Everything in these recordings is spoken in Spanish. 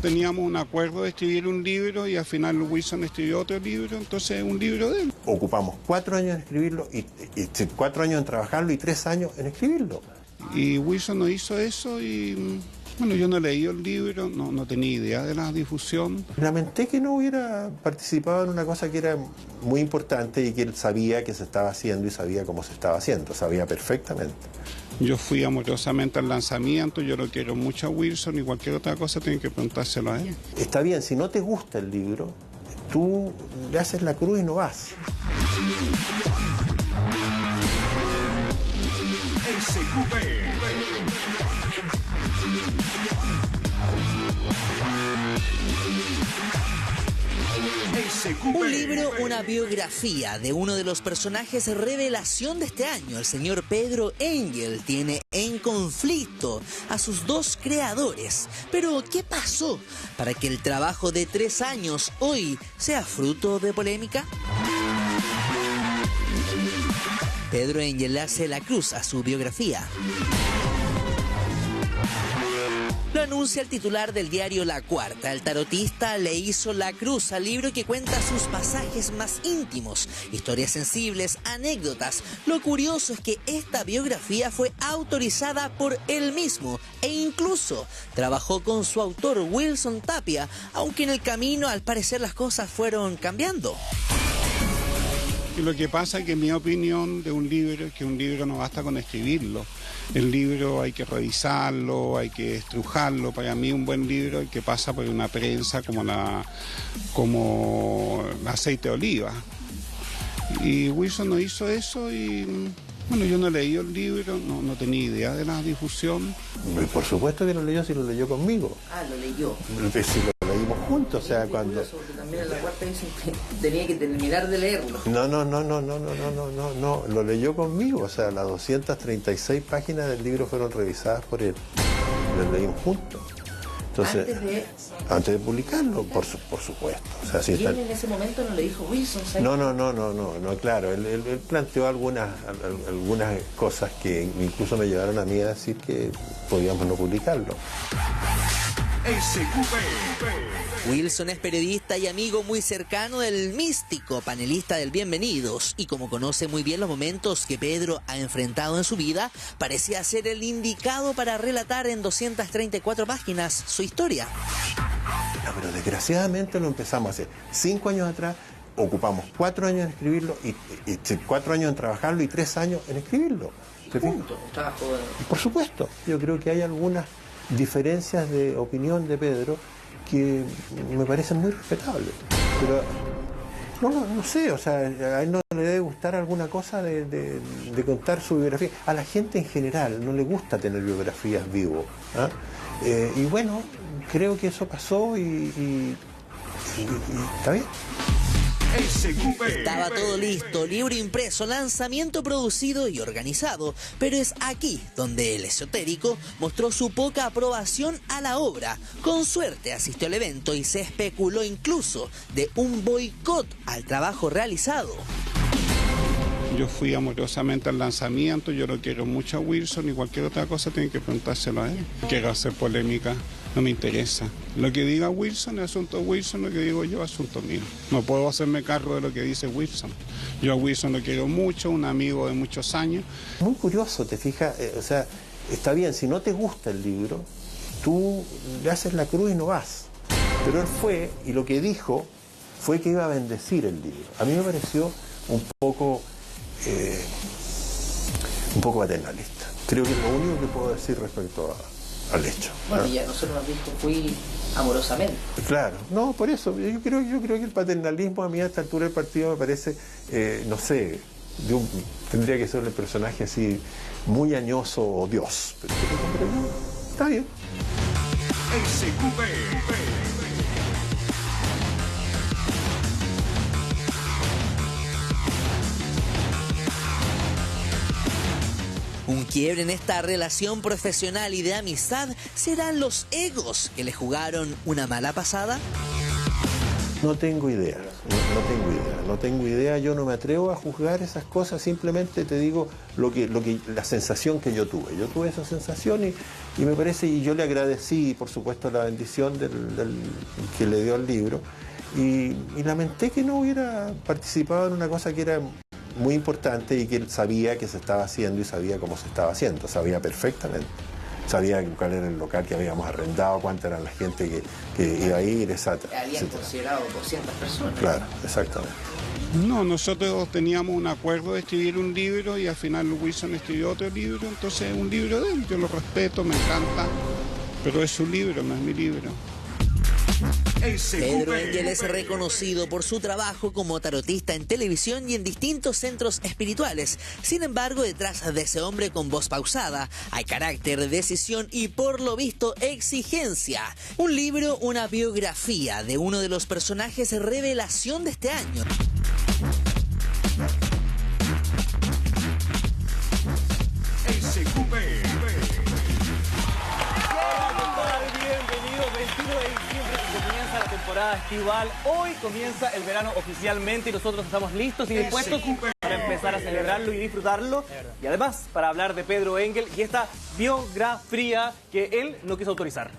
teníamos un acuerdo de escribir un libro y al final Wilson escribió otro libro, entonces un libro de él. Ocupamos 4 años en escribirlo, y 4 años en trabajarlo y 3 años en escribirlo. Y Wilson no hizo eso y... Bueno, yo no leí el libro, no tenía idea de la difusión. Lamenté que no hubiera participado en una cosa que era muy importante y que él sabía que se estaba haciendo y sabía cómo se estaba haciendo, sabía perfectamente. Yo fui amorosamente al lanzamiento, yo lo quiero mucho a Wilson y cualquier otra cosa tienen que preguntárselo a él. Está bien, si no te gusta el libro, tú le haces la cruz y no vas. Un libro, una biografía de uno de los personajes revelación de este año, el señor Pedro Engel, tiene en conflicto a sus dos creadores. Pero, ¿qué pasó para que el trabajo de 3 años hoy sea fruto de polémica? Pedro Engel le hace la cruz a su biografía. Lo anuncia el titular del diario La Cuarta. El tarotista le hizo la cruz al libro que cuenta sus pasajes más íntimos, historias sensibles, anécdotas. Lo curioso es que esta biografía fue autorizada por él mismo e incluso trabajó con su autor Wilson Tapia, aunque en el camino al parecer las cosas fueron cambiando. Y lo que pasa es que mi opinión de un libro es que un libro no basta con escribirlo. El libro hay que revisarlo, hay que estrujarlo. Para mí un buen libro es que pasa por una prensa como el aceite de oliva. Y Wilson no hizo eso y... Bueno, yo no leí el libro, no tenía idea de la difusión. Por supuesto que lo leyó, si lo leyó conmigo. Ah, lo leyó. Si lo leímos juntos, o sea, cuando... También en La Cuarta dicen que tenía que terminar de leerlo. No, lo leyó conmigo, o sea, las 236 páginas del libro fueron revisadas por él. Lo leímos juntos. Entonces, antes de publicarlo, por supuesto. O sea, si ¿Y él en ese momento no le dijo Wilson? ¿Sabes? No, claro. Él planteó algunas cosas que incluso me llevaron a mí a decir que podíamos no publicarlo. Wilson es periodista y amigo muy cercano del místico panelista del Bienvenidos, y como conoce muy bien los momentos que Pedro ha enfrentado en su vida, parecía ser el indicado para relatar en 234 páginas su historia. No, pero desgraciadamente lo empezamos a hacer 5 años atrás. Ocupamos 4 años en escribirlo y 4 años en trabajarlo y 3 años en escribirlo. Por supuesto, yo creo que hay algunas diferencias de opinión de Pedro que me parecen muy respetables. Pero no sé, o sea, a él no le debe gustar alguna cosa de contar su biografía. A la gente en general no le gusta tener biografías vivo, ¿ah? Y bueno, creo que eso pasó y está bien. Estaba todo listo, libro impreso, lanzamiento producido y organizado, pero es aquí donde el esotérico mostró su poca aprobación a la obra. Con suerte asistió al evento y se especuló incluso de un boicot al trabajo realizado. Yo fui amorosamente al lanzamiento, yo lo quiero mucho a Wilson y cualquier otra cosa tienen que preguntárselo a él. Quiero hacer polémica, no me interesa. Lo que diga Wilson es asunto de Wilson, lo que digo yo es asunto mío. No puedo hacerme cargo de lo que dice Wilson. Yo a Wilson lo quiero mucho, un amigo de muchos años. Muy curioso, te fijas, o sea, está bien, si no te gusta el libro, tú le haces la cruz y no vas. Pero él fue, y lo que dijo fue que iba a bendecir el libro. A mí me pareció un poco paternalista. Creo que es lo único que puedo decir respecto al hecho. Bueno, ya nosotros nos dijo, fui amorosamente. Claro, no, por eso, yo creo que el paternalismo a mí a esta altura del partido me parece, no sé, tendría que ser un personaje así, muy añoso o Dios. Pero está bien. Un quiebre en esta relación profesional y de amistad, ¿serán los egos que le jugaron una mala pasada? No tengo idea. No tengo idea, yo no me atrevo a juzgar esas cosas, simplemente te digo la sensación que yo tuve. Yo tuve esa sensación y me parece, y yo le agradecí, por supuesto, la bendición que le dio al libro, y lamenté que no hubiera participado en una cosa que era muy importante y que él sabía que se estaba haciendo y sabía cómo se estaba haciendo, sabía perfectamente. Sabía cuál era el local que habíamos arrendado, cuánta era la gente que iba a ir, etc. Habían considerado 200 personas. Claro, exactamente. No, nosotros teníamos un acuerdo de escribir un libro y al final Wilson escribió otro libro, entonces es un libro de él, yo lo respeto, me encanta, pero es su libro, no es mi libro. Pedro Engel es reconocido por su trabajo como tarotista en televisión y en distintos centros espirituales. Sin embargo, detrás de ese hombre con voz pausada hay carácter, decisión y, por lo visto, exigencia. Un libro, una biografía de uno de los personajes revelación de este año. Temporada estival. Hoy comienza el verano oficialmente y nosotros estamos listos y dispuestos para empezar a celebrarlo y disfrutarlo. Y además, para hablar de Pedro Engel y esta biografía que él no quiso autorizar.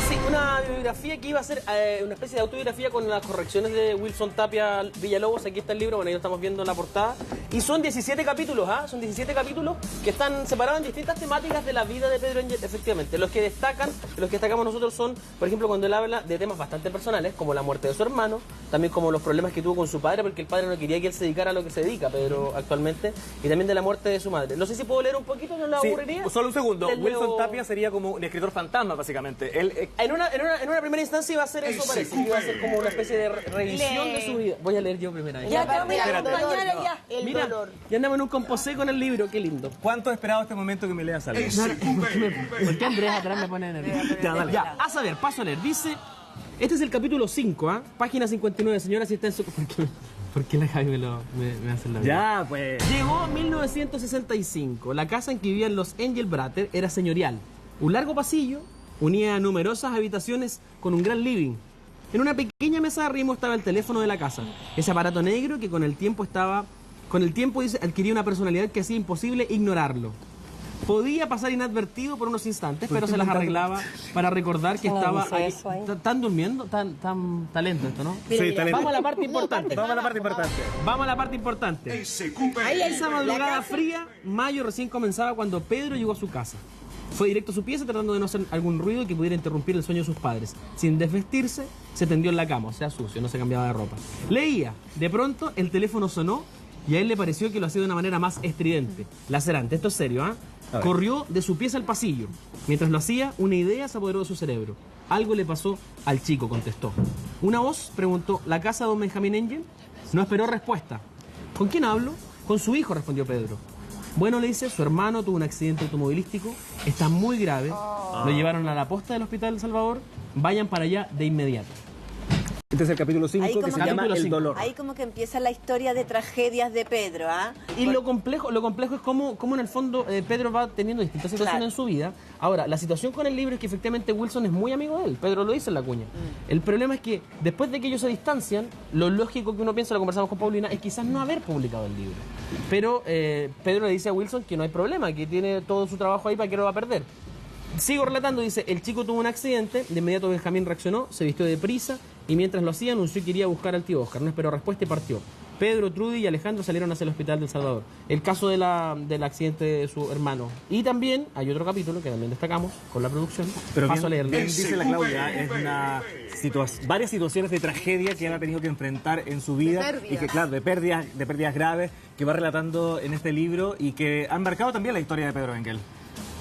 Sí, una biografía que iba a ser una especie de autobiografía con las correcciones de Wilson Tapia Villalobos. Aquí está el libro, bueno, ahí lo estamos viendo en la portada. Y son 17 capítulos, Son 17 capítulos que están separados en distintas temáticas de la vida de Pedro Engel, efectivamente. Los que destacamos nosotros son, por ejemplo, cuando él habla de temas bastante personales, como la muerte de su hermano, también como los problemas que tuvo con su padre, porque el padre no quería que él se dedicara a lo que se dedica, Pedro, actualmente, y también de la muerte de su madre. No sé si puedo leer un poquito, ¿no la aburriría? Solo un segundo. Wilson Tapia sería como un escritor fantasma, básicamente. Él, en una primera instancia iba a ser eso, parece. Iba a ser como una especie de revisión de su vida. Voy a leer yo primero. Ya, Mira, ya andamos en un composé con el libro, qué lindo. ¿Cuánto he esperado este momento que me leas algo? ¿Por qué Andrés atrás me pone nervioso? Ya, a saber, paso a leer. Dice, este es el capítulo 5, página 59, señora, si está en su... ¿Por qué la Jaime me hace la vida? Ya, pues... Llegó 1965. La casa en que vivían los Engelbrater era señorial. Un largo pasillo unía numerosas habitaciones con un gran living. En una pequeña mesa de arrimo estaba el teléfono de la casa. Ese aparato negro que con el tiempo dice, adquiría una personalidad que hacía imposible ignorarlo. Podía pasar inadvertido por unos instantes, pero se las arreglaba para recordar que estaba ahí. ¿Están durmiendo? Tan lento esto, ¿no? Sí, talento. Vamos a la parte importante. Vamos a la parte importante. Esa madrugada fría, mayo recién comenzaba cuando Pedro llegó a su casa. Fue directo a su pieza tratando de no hacer algún ruido que pudiera interrumpir el sueño de sus padres. Sin desvestirse, se tendió en la cama, o sea, sucio, no se cambiaba de ropa. Leía. De pronto, el teléfono sonó y a él le pareció que lo hacía de una manera más estridente, lacerante. Esto es serio, Corrió de su pieza al pasillo. Mientras lo hacía, una idea se apoderó de su cerebro. Algo le pasó al chico, contestó. Una voz preguntó, ¿la casa de don Benjamín Engel? No esperó respuesta. ¿Con quién hablo? Con su hijo, respondió Pedro. Bueno, le dice, su hermano tuvo un accidente automovilístico, está muy grave, lo llevaron a la posta del Hospital El Salvador, vayan para allá de inmediato. Este es el capítulo 5 que se llama El dolor. Ahí como que empieza la historia de tragedias de Pedro, Y lo complejo es cómo en el fondo Pedro va teniendo distintas situaciones en su vida. Ahora, la situación con el libro es que efectivamente Wilson es muy amigo de él, Pedro lo dice en la cuña. El problema es que después de que ellos se distancian, lo lógico que uno piensa, lo conversamos con Paulina, es quizás no haber publicado el libro. Pero Pedro le dice a Wilson que no hay problema, que tiene todo su trabajo ahí, para que lo va a perder. Sigo relatando, dice, el chico tuvo un accidente, de inmediato Benjamín reaccionó, se vistió deprisa y mientras lo hacía anunció que iría a buscar al tío Oscar. No esperó respuesta y partió. Pedro, Trudy y Alejandro salieron hacia el Hospital del Salvador. El caso del accidente de su hermano. Y también hay otro capítulo que también destacamos con la producción. Pero paso a leerlo. Bien dice la Claudia, es varias situaciones de tragedia que él ha tenido que enfrentar en su vida y que, claro, de pérdidas graves que va relatando en este libro y que han marcado también la historia de Pedro Engel.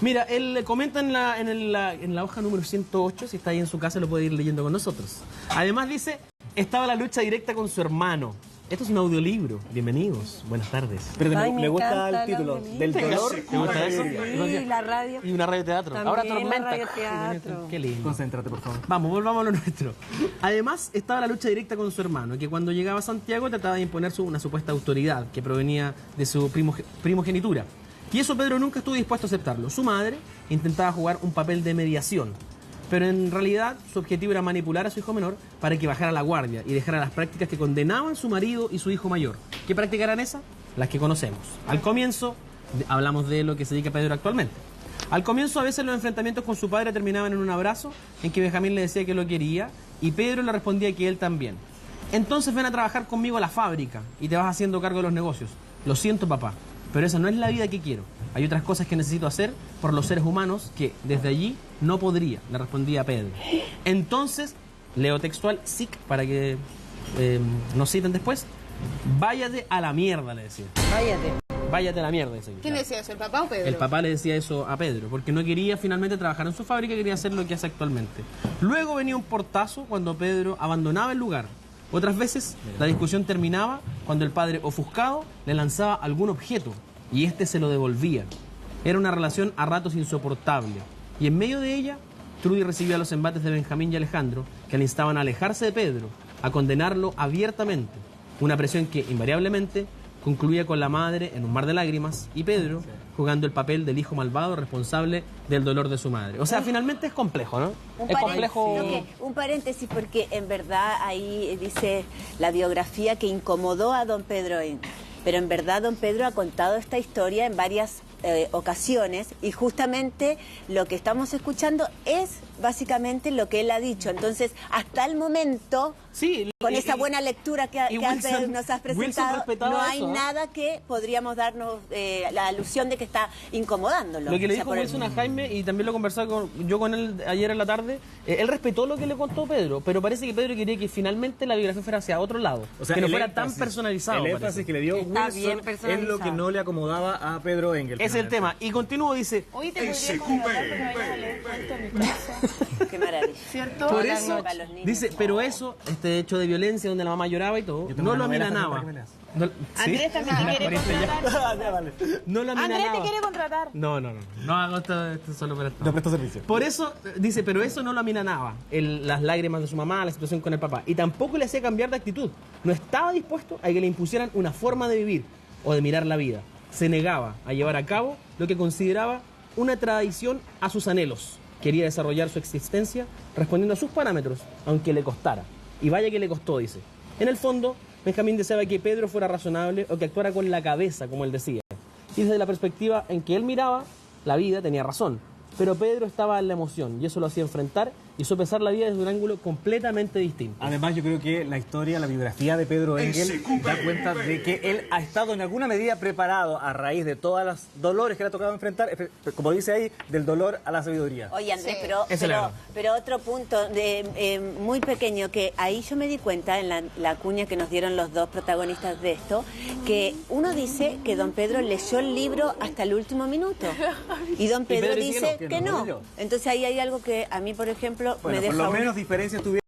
Mira, él comenta en la hoja número 108, si está ahí en su casa lo puede ir leyendo con nosotros. Además dice, estaba la lucha directa con su hermano. Esto es un audiolibro. Bienvenidos, buenas tardes. Pero me gusta el título, del dolor. ¿Te gusta eso? Sí, la radio. Y una radio teatro. También ahora tormenta. radioteatro. Qué lindo. Concéntrate, por favor. Vamos, volvamos a lo nuestro. Además, estaba la lucha directa con su hermano, que cuando llegaba a Santiago trataba de imponer una supuesta autoridad que provenía de su primogenitura. Y eso Pedro nunca estuvo dispuesto a aceptarlo. Su madre intentaba jugar un papel de mediación. pero en realidad su objetivo era manipular a su hijo menor para que bajara la guardia y dejara las prácticas que condenaban su marido y su hijo mayor. ¿Qué prácticas eran esas? Las que conocemos. Al comienzo, hablamos de lo que se dedica Pedro actualmente. Al comienzo, a veces los enfrentamientos con su padre terminaban en un abrazo en que Benjamín le decía que lo quería y Pedro le respondía que él también. Entonces ven a trabajar conmigo a la fábrica y te vas haciendo cargo de los negocios. Lo siento, papá, pero esa no es la vida que quiero. Hay otras cosas que necesito hacer por los seres humanos que desde allí no podría, le respondía Pedro. Entonces, leo textual, SIC, para que nos citen después. Váyate a la mierda, le decía. Váyate a la mierda, decía. ¿Quién decía eso, el papá o Pedro? El papá le decía eso a Pedro, porque no quería finalmente trabajar en su fábrica, quería hacer lo que hace actualmente. Luego venía un portazo cuando Pedro abandonaba el lugar. Otras veces la discusión terminaba cuando el padre, ofuscado, le lanzaba algún objeto y este se lo devolvía. Era una relación a ratos insoportable. Y en medio de ella, Trudy recibía los embates de Benjamín y Alejandro, que le instaban a alejarse de Pedro, a condenarlo abiertamente. Una presión que, invariablemente, concluía con la madre en un mar de lágrimas y Pedro jugando el papel del hijo malvado responsable del dolor de su madre. O sea, finalmente es complejo, ¿no? Es complejo. Un paréntesis, porque en verdad ahí dice la biografía que incomodó a don Pedro Engel. Pero en verdad don Pedro ha contado esta historia en varias ocasiones y justamente lo que estamos escuchando es básicamente lo que él ha dicho. Entonces, hasta el momento, sí, con esa buena lectura que nos has presentado, no hay eso, nada que podríamos darnos la alusión de que está incomodándolo. Lo que le dijo Wilson a Jaime, y también lo conversaba yo con él ayer en la tarde, él respetó lo que le contó Pedro, pero parece que Pedro quería que finalmente la biografía fuera hacia otro lado, o sea, que no fuera tan personalizado. El énfasis que le dio Wilson es lo que no le acomodaba a Pedro Engel. Es el tema. Y continúo, dice... Hoy te podríamos hablar, pero vayas a leer cuento en mi casa. Qué maravilla. ¿Cierto? Por eso, dice, pero eso, este hecho de violencia donde la mamá lloraba y todo, no lo amilanaba. Andrés también te quiere contratar. No lo amilanaba. Andrés te quiere contratar. No hago esto solo para esto. No presto servicio. Por eso, dice, pero eso no lo amilanaba. Las lágrimas de su mamá, la situación con el papá. Y tampoco le hacía cambiar de actitud. No estaba dispuesto a que le impusieran una forma de vivir o de mirar la vida. Se negaba a llevar a cabo lo que consideraba una traición a sus anhelos. Quería desarrollar su existencia respondiendo a sus parámetros, aunque le costara. Y vaya que le costó, dice. En el fondo, Benjamín deseaba que Pedro fuera razonable o que actuara con la cabeza, como él decía. Y desde la perspectiva en que él miraba la vida, tenía razón. Pero Pedro estaba en la emoción y eso lo hacía enfrentar y sopesar la vida desde un ángulo completamente distinto. Además, yo creo que la historia, la biografía de Pedro Engel da cuenta de que él ha estado en alguna medida preparado a raíz de todos los dolores que le ha tocado enfrentar, como dice ahí, del dolor a la sabiduría. Oye, Andrés, Sí. pero otro punto muy pequeño, que ahí yo me di cuenta en la cuña que nos dieron los dos protagonistas de esto, que uno dice que don Pedro leyó el libro hasta el último minuto y don Pedro dice que no. Entonces ahí hay algo que a mí, por ejemplo, Bueno, me deja... por lo menos diferencias tuvieron.